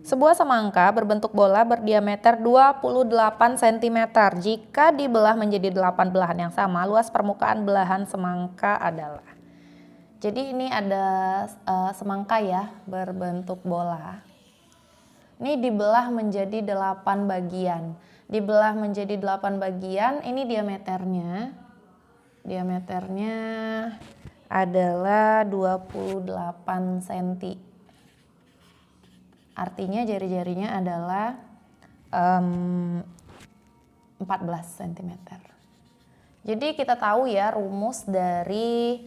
Sebuah semangka berbentuk bola berdiameter 28 cm. Jika dibelah menjadi 8 belahan yang sama, luas permukaan belahan semangka adalah. Jadi ini ada semangka ya, berbentuk bola. Ini dibelah menjadi 8 bagian. Dibelah menjadi 8 bagian, ini diameternya. Diameternya adalah 28 cm. Artinya jari-jarinya adalah 14 cm. Jadi kita tahu ya rumus dari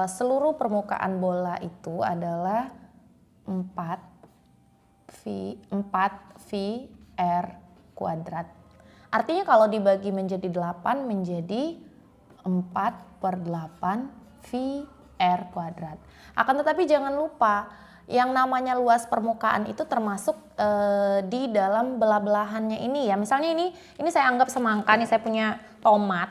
seluruh permukaan bola itu adalah 4V R kuadrat. Artinya kalau dibagi menjadi 8 menjadi 4/8 V R kuadrat. Akan tetapi jangan lupa yang namanya luas permukaan itu termasuk di dalam belah-belahannya ini ya. Misalnya ini saya anggap semangka, nih saya punya tomat.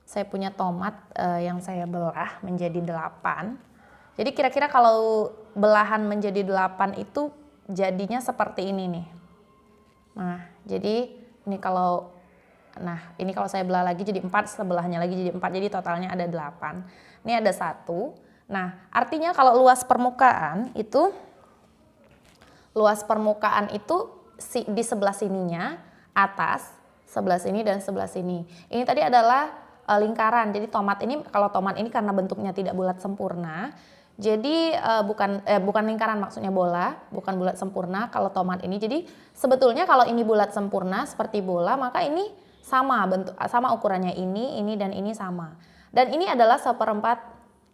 Saya punya tomat yang saya belah menjadi 8. Jadi kira-kira kalau belahan menjadi 8 itu jadinya seperti ini nih. Nah, jadi ini kalau saya belah lagi jadi 4, sebelahnya lagi jadi 4, jadi totalnya ada 8. Ini ada 1. Nah, artinya kalau luas permukaan itu di sebelah sininya, atas, sebelah sini dan sebelah sini. Ini tadi adalah lingkaran. Jadi kalau tomat ini karena bentuknya tidak bulat sempurna, jadi bukan lingkaran, maksudnya bola, bukan bulat sempurna kalau tomat ini. Jadi sebetulnya kalau ini bulat sempurna seperti bola, maka ini sama ukurannya, ini dan ini sama. Dan ini adalah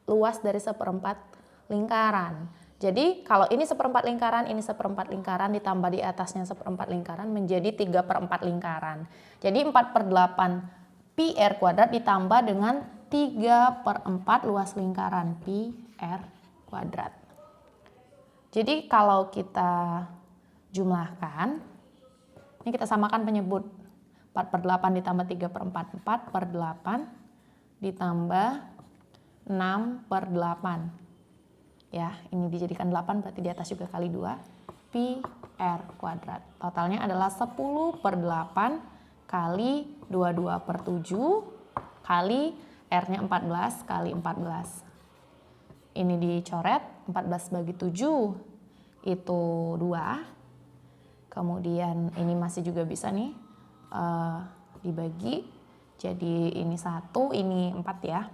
luas dari seperempat lingkaran. Jadi kalau ini seperempat lingkaran, ini seperempat lingkaran, ditambah di atasnya seperempat lingkaran menjadi 3/4 lingkaran. Jadi 4/8 pi r kuadrat ditambah dengan 3/4 luas lingkaran pi r kuadrat. Jadi kalau kita jumlahkan, ini kita samakan penyebut. 4/8 ditambah 3/4, 4/8 ditambah 6/8. Ya, ini dijadikan 8 berarti di atas juga kali 2 pi r kuadrat. Totalnya adalah 10/8 kali 22/7 kali r-nya 14 kali 14. Ini dicoret, 14 bagi 7 itu 2. Kemudian ini masih juga bisa nih dibagi. Jadi ini 1, ini 4 ya.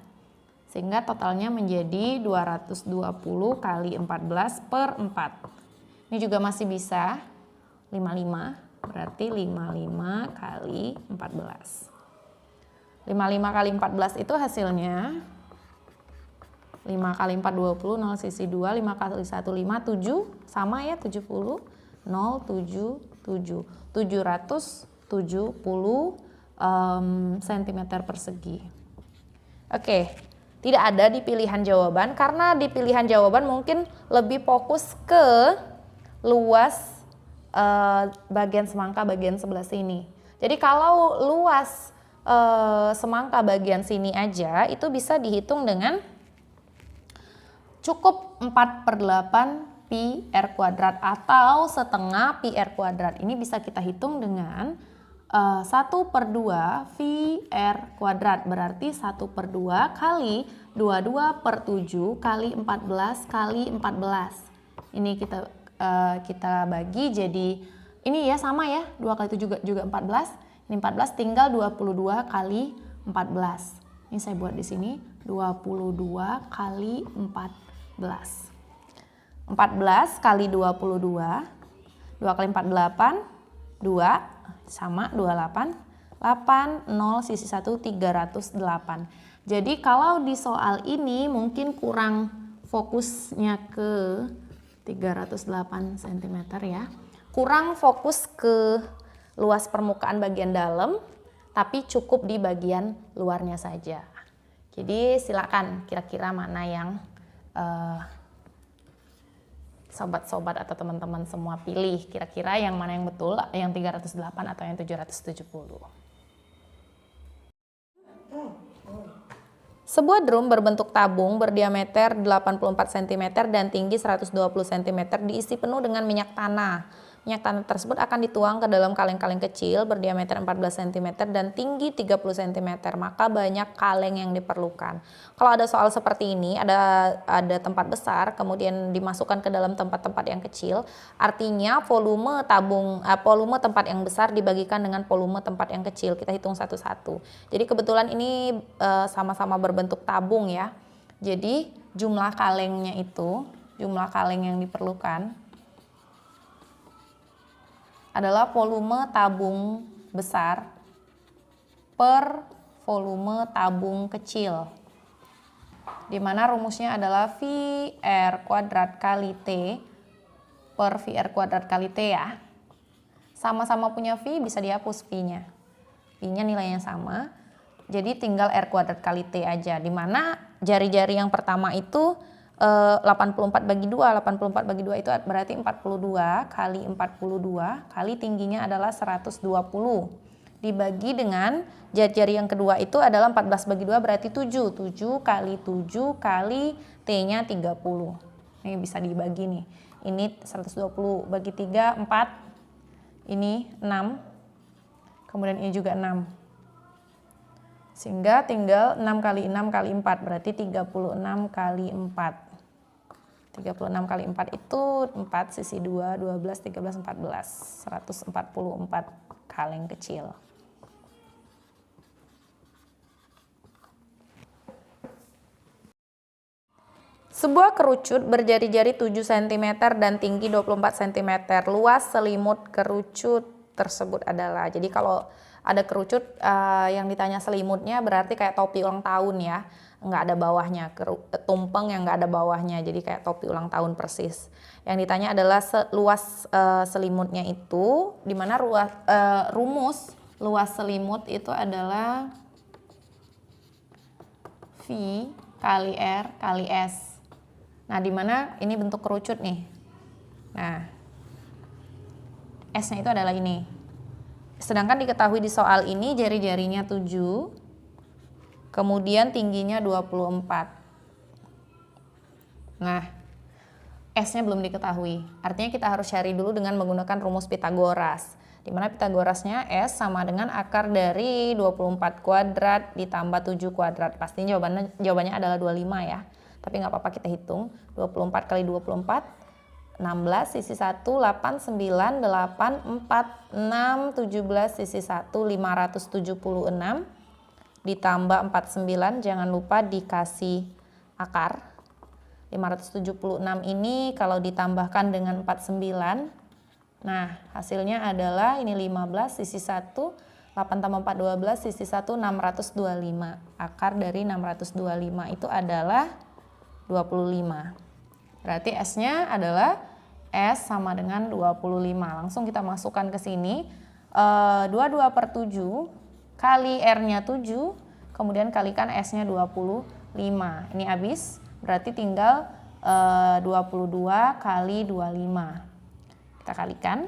Sehingga totalnya menjadi 220 kali 14/4. Ini juga masih bisa 55, berarti 55 kali 14. 55 kali 14 itu hasilnya 5 kali 4 20, 0 sisi 2, 5 kali 1 5, 7, sama ya 70, 0 7 7, 770 cm persegi. Oke. Tidak ada di pilihan jawaban, karena di pilihan jawaban mungkin lebih fokus ke luas bagian semangka bagian sebelah sini. Jadi kalau luas semangka bagian sini aja itu bisa dihitung dengan cukup 4/8 pi r kuadrat atau setengah pi r kuadrat. Ini bisa kita hitung dengan 1/2 pi r kuadrat, berarti 1/2 kali 22/7 kali 14 kali 14. Ini kita bagi jadi, ini ya sama ya, 2 kali 7 juga 14. Ini 14 tinggal 22 kali 14. Ini saya buat di sini 22 kali 14. 14 kali 22, 2 kali 4 8, 2 sama 28, 8, 0 sisi 1 308. Jadi kalau di soal ini mungkin kurang fokusnya ke 308 cm ya. Kurang fokus ke luas permukaan bagian dalam, tapi cukup di bagian luarnya saja. Jadi silakan kira-kira mana yang sobat-sobat atau teman-teman semua pilih, kira-kira yang mana yang betul, yang 308 atau yang 770. Sebuah drum berbentuk tabung berdiameter 84 cm dan tinggi 120 cm diisi penuh dengan minyak tanah. Minyak tanah tersebut akan dituang ke dalam kaleng-kaleng kecil berdiameter 14 cm dan tinggi 30 cm. Maka banyak kaleng yang diperlukan. Kalau ada soal seperti ini, ada tempat besar kemudian dimasukkan ke dalam tempat-tempat yang kecil, artinya volume tempat yang besar dibagikan dengan volume tempat yang kecil. Kita hitung satu-satu. Jadi kebetulan ini sama-sama berbentuk tabung ya. Jadi jumlah kaleng yang diperlukan adalah volume tabung besar per volume tabung kecil, di mana rumusnya adalah VR kuadrat kali T per VR kuadrat kali T ya. Sama-sama punya V, bisa dihapus V-nya. V-nya nilainya sama, jadi tinggal R kuadrat kali T aja, di mana jari-jari yang pertama itu 84 bagi 2, 84 bagi 2 itu berarti 42 kali 42 kali tingginya adalah 120. Dibagi dengan jari-jari yang kedua itu adalah 14 bagi 2 berarti 7. 7 kali 7 kali T-nya 30. Ini bisa dibagi nih. Ini 120 bagi 3, 4. Ini 6. Kemudian ini juga 6. Sehingga tinggal 6 kali 6 kali 4 berarti 36 kali 4. 36 kali 4 itu 4 sisi 2, 12, 13, 14. 144 kaleng kecil. Sebuah kerucut berjari-jari 7 cm dan tinggi 24 cm. Luas selimut kerucut tersebut adalah. Jadi kalau ada kerucut yang ditanya selimutnya berarti kayak topi ulang tahun ya. Nggak ada bawahnya, tumpeng yang nggak ada bawahnya, jadi kayak topi ulang tahun persis. Yang ditanya adalah luas selimutnya itu, dimana rumus luas selimut itu adalah V kali R kali S. Nah, dimana ini bentuk kerucut nih. Nah, S-nya itu adalah ini. Sedangkan diketahui di soal ini jari-jarinya 7. Kemudian tingginya 24. Nah, S-nya belum diketahui. Artinya kita harus cari dulu dengan menggunakan rumus Pitagoras. Di mana Pitagorasnya S sama dengan akar dari 24 kuadrat ditambah 7 kuadrat. Pasti jawabannya adalah 25 ya. Tapi nggak apa-apa kita hitung. 24 kali 24, 16 sisi 1, 8, 9, 8, 4, 6, 17 sisi 1, 576. Ditambah 49, jangan lupa dikasih akar. 576 ini kalau ditambahkan dengan 49, nah hasilnya adalah ini 15 sisi 1, 8 tambah 4, 12 sisi 1, 625. Akar dari 625 itu adalah 25. Berarti S-nya adalah S sama dengan 25. Langsung kita masukkan ke sini. 22 per 7 kali R-nya 7, kemudian kalikan S-nya 25. Ini habis, berarti tinggal 22 kali 25. Kita kalikan.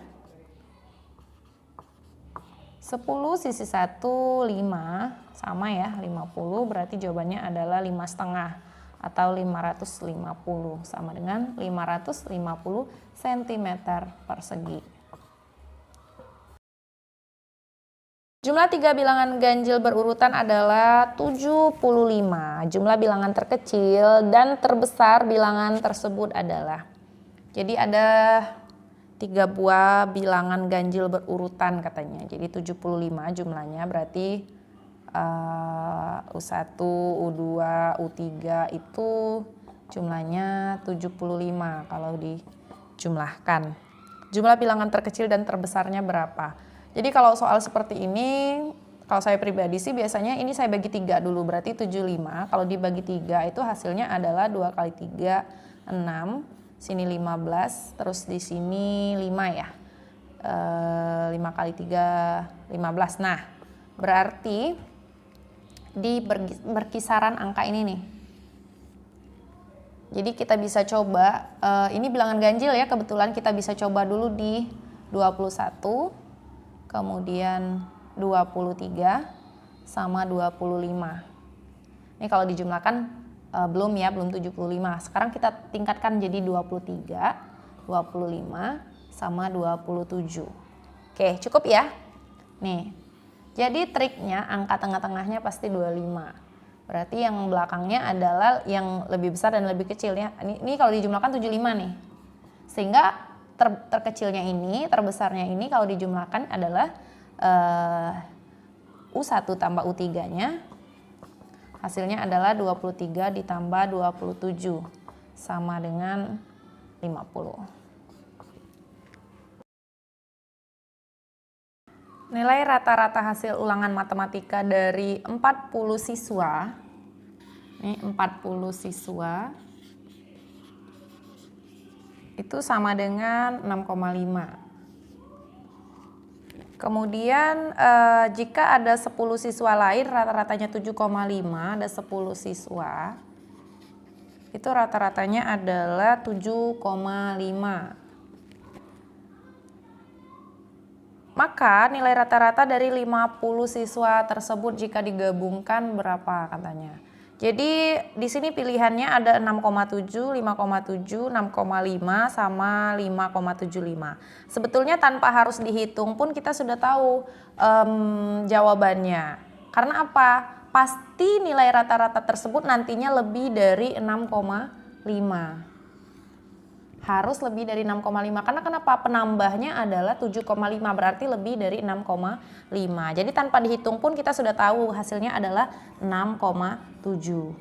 10 sisi 1, 5, sama ya, 50, berarti jawabannya adalah 5,5 atau 550, sama dengan 550 cm persegi. Jumlah 3 bilangan ganjil berurutan adalah 75. Jumlah bilangan terkecil dan terbesar bilangan tersebut adalah. Jadi ada 3 buah bilangan ganjil berurutan katanya. Jadi 75 jumlahnya, berarti U1, U2, U3 itu jumlahnya 75 kalau dijumlahkan. Jumlah bilangan terkecil dan terbesarnya berapa? Jadi kalau soal seperti ini, kalau saya pribadi sih biasanya ini saya bagi 3 dulu, berarti 75. Kalau dibagi 3 itu hasilnya adalah 2 kali 3, 6. Sini 15, terus di sini 5 ya. 5 kali 3, 15. Nah, berarti di berkisaran angka ini nih. Jadi kita bisa coba, ini bilangan ganjil ya, kebetulan kita bisa coba dulu di 21. Kemudian 23 sama 25. Ini kalau dijumlahkan belum ya, belum 75. Sekarang kita tingkatkan jadi 23, 25 sama 27. Oke, cukup ya? Nih. Jadi triknya angka tengah-tengahnya pasti 25. Berarti yang belakangnya adalah yang lebih besar dan lebih kecil ya. Ini kalau dijumlahkan 75 nih. Sehingga terkecilnya ini, terbesarnya ini kalau dijumlahkan adalah U1 tambah U3-nya. Hasilnya adalah 23 ditambah 27 sama dengan 50. Nilai rata-rata hasil ulangan matematika dari 40 siswa. Ini 40 siswa. Itu sama dengan 6,5. Kemudian jika ada 10 siswa lain rata-ratanya 7,5, ada 10 siswa. Itu rata-ratanya adalah 7,5. Maka nilai rata-rata dari 50 siswa tersebut jika digabungkan berapa katanya. Jadi di sini pilihannya ada 6,7, 5,7, 6,5 sama 5,75. Sebetulnya tanpa harus dihitung pun kita sudah tahu jawabannya. Karena apa? Pasti nilai rata-rata tersebut nantinya lebih dari 6,5. Harus lebih dari 6,5 karena kenapa? Penambahnya adalah 7,5 berarti lebih dari 6,5. Jadi tanpa dihitung pun kita sudah tahu hasilnya adalah 6,7.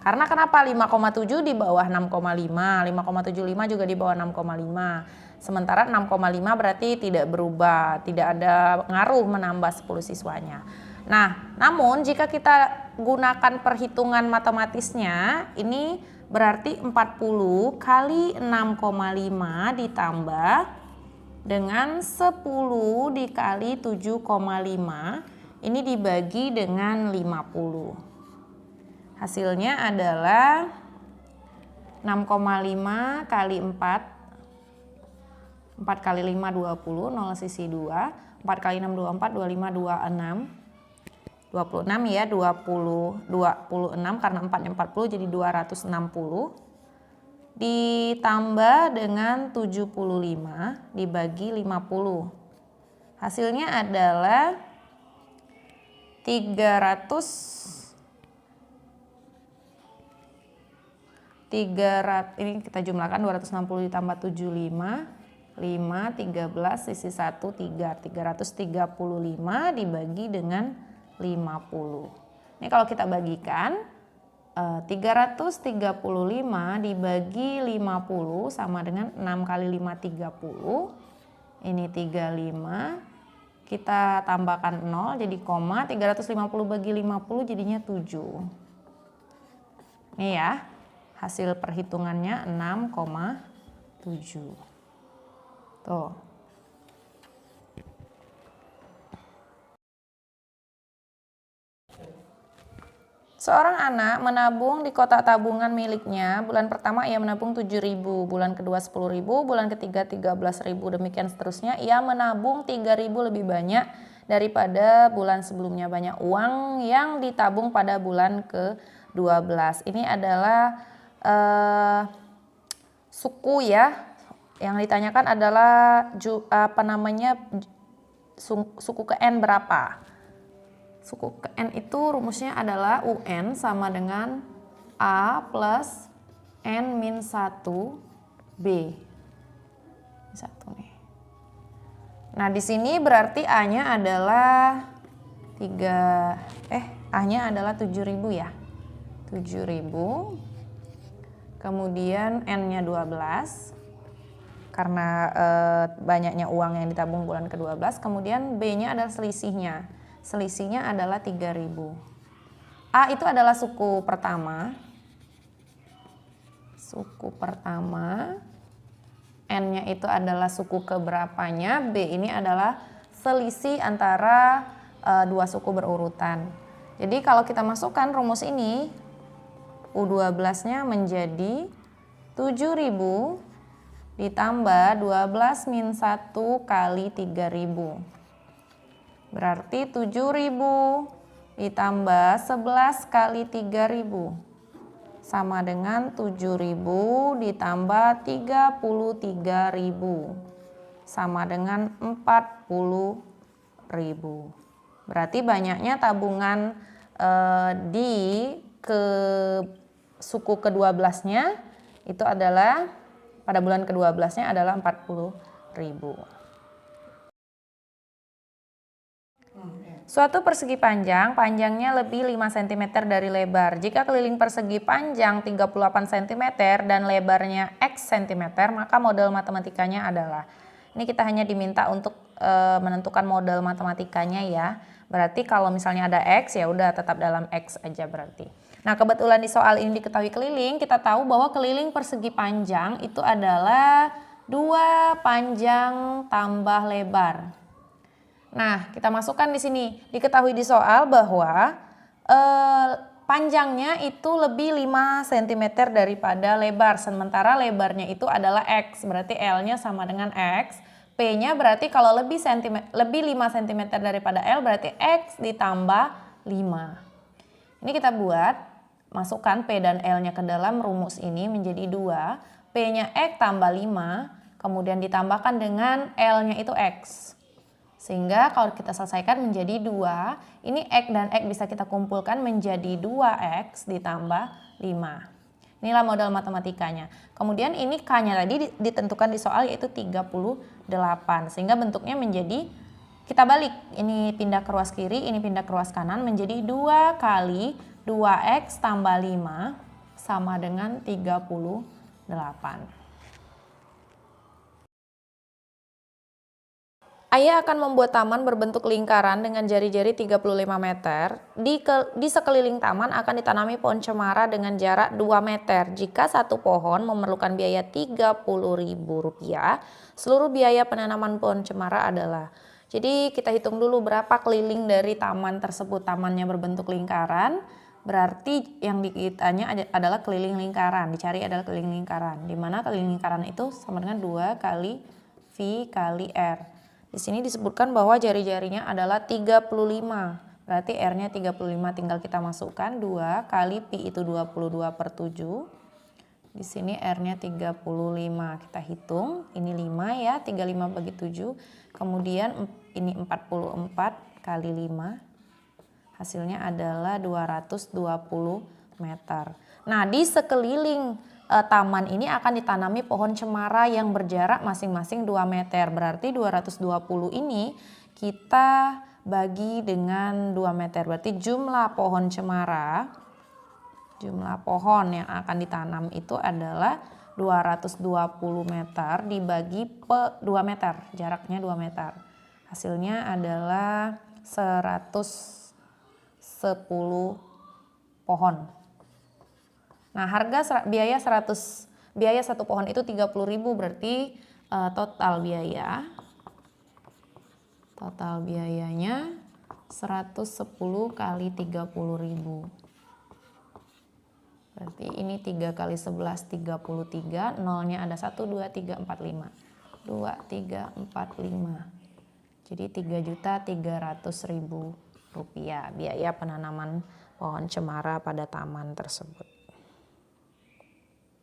Karena kenapa 5,7 di bawah 6,5, 5,75 juga di bawah 6,5. Sementara 6,5 berarti tidak berubah, tidak ada ngaruh menambah 10 siswanya. Nah, namun jika kita gunakan perhitungan matematisnya, ini berarti 40 kali 6,5 ditambah dengan 10 dikali 7,5. Ini dibagi dengan 50. Hasilnya adalah 6,5 kali 4. 4 kali 5 20, 0 sisi 2. 4 kali 6 24, 25 26. 26 ya, 26 karena 4-nya 40 jadi 260 ditambah dengan 75 dibagi 50. Hasilnya adalah 300 ini kita jumlahkan 260 ditambah 75 5, 13 sisi 1 3, 335 dibagi dengan 50. Ini kalau kita bagikan 335 dibagi 50 sama dengan 6 kali 5 30. Ini 35. Kita tambahkan 0 jadi koma, 350 bagi 50 jadinya 7. Ini ya, hasil perhitungannya 6,7. Tuh. Seorang anak menabung di kotak tabungan miliknya. Bulan pertama ia menabung 7.000, bulan kedua 10.000, bulan ketiga 13.000, demikian seterusnya. Ia menabung 3.000 lebih banyak daripada bulan sebelumnya. Banyak uang yang ditabung pada bulan ke-12. Ini adalah suku ya. Yang ditanyakan adalah suku ke N berapa? Suku ke N itu rumusnya adalah UN sama dengan A plus N min 1 B. 1 nih. Nah, di sini berarti A-nya adalah A-nya adalah 7.000 ya. 7.000. Kemudian N-nya 12. Karena banyaknya uang yang ditabung bulan ke-12. Kemudian B-nya adalah selisihnya. Selisihnya adalah 3.000. A itu adalah suku pertama. Suku pertama. N-nya itu adalah suku keberapanya. B ini adalah selisih antara dua suku berurutan. Jadi kalau kita masukkan rumus ini, U12-nya menjadi 7.000 ditambah 12 min 1 kali 3.000. Berarti 7.000 ditambah 11 kali 3.000 sama dengan 7.000 ditambah 33.000 sama dengan 40.000. Berarti banyaknya tabungan di suku ke-12-nya itu adalah pada bulan ke-12-nya adalah 40.000. Suatu persegi panjang, panjangnya lebih 5 cm dari lebar. Jika keliling persegi panjang 38 cm dan lebarnya X cm, maka model matematikanya adalah. Ini kita hanya diminta untuk menentukan model matematikanya ya. Berarti kalau misalnya ada X ya udah tetap dalam X aja berarti. Nah, kebetulan di soal ini diketahui keliling, kita tahu bahwa keliling persegi panjang itu adalah 2 panjang tambah lebar. Nah, kita masukkan di sini. Diketahui di soal bahwa panjangnya itu lebih 5 cm daripada lebar. Sementara lebarnya itu adalah X. Berarti L-nya sama dengan X. P-nya berarti kalau lebih 5 cm daripada L berarti X ditambah 5. Ini kita buat. Masukkan P dan L-nya ke dalam rumus ini menjadi 2. P-nya X tambah 5. Kemudian ditambahkan dengan L-nya itu X. Sehingga kalau kita selesaikan menjadi 2, ini X dan X bisa kita kumpulkan menjadi 2X ditambah 5. Inilah modal matematikanya. Kemudian ini K-nya tadi ditentukan di soal yaitu 38. Sehingga bentuknya menjadi, kita balik. Ini pindah ke ruas kiri, ini pindah ke ruas kanan menjadi 2 kali 2X tambah 5 sama dengan 38. Ayah akan membuat taman berbentuk lingkaran dengan jari-jari 35 meter. Di sekeliling taman akan ditanami pohon cemara dengan jarak 2 meter. Jika satu pohon memerlukan biaya Rp30.000, seluruh biaya penanaman pohon cemara adalah. Jadi kita hitung dulu berapa keliling dari taman tersebut. Tamannya berbentuk lingkaran, berarti yang ditanya adalah keliling lingkaran. Dicari adalah keliling lingkaran. Dimana keliling lingkaran itu sama dengan 2 kali V kali R. Di sini disebutkan bahwa jari-jarinya adalah 35. Berarti R-nya 35 tinggal kita masukkan 2 kali Pi itu 22/7. Di sini R-nya 35. Kita hitung, ini 5 ya, 35 bagi 7. Kemudian ini 44 kali 5. Hasilnya adalah 220 meter. Nah, di sekeliling taman ini akan ditanami pohon cemara yang berjarak masing-masing 2 meter. Berarti 220 ini kita bagi dengan 2 meter. Berarti jumlah pohon cemara, jumlah pohon yang akan ditanam itu adalah 220 meter dibagi 2 meter. Jaraknya 2 meter. Hasilnya adalah 110 pohon. Nah, biaya satu pohon itu 30.000, berarti total biayanya 110 kali 30.000. Berarti ini 3 kali 11 33, nolnya ada 1 2 3 4 5. 2 3 4 5. Jadi Rp3.300.000 biaya penanaman pohon cemara pada taman tersebut.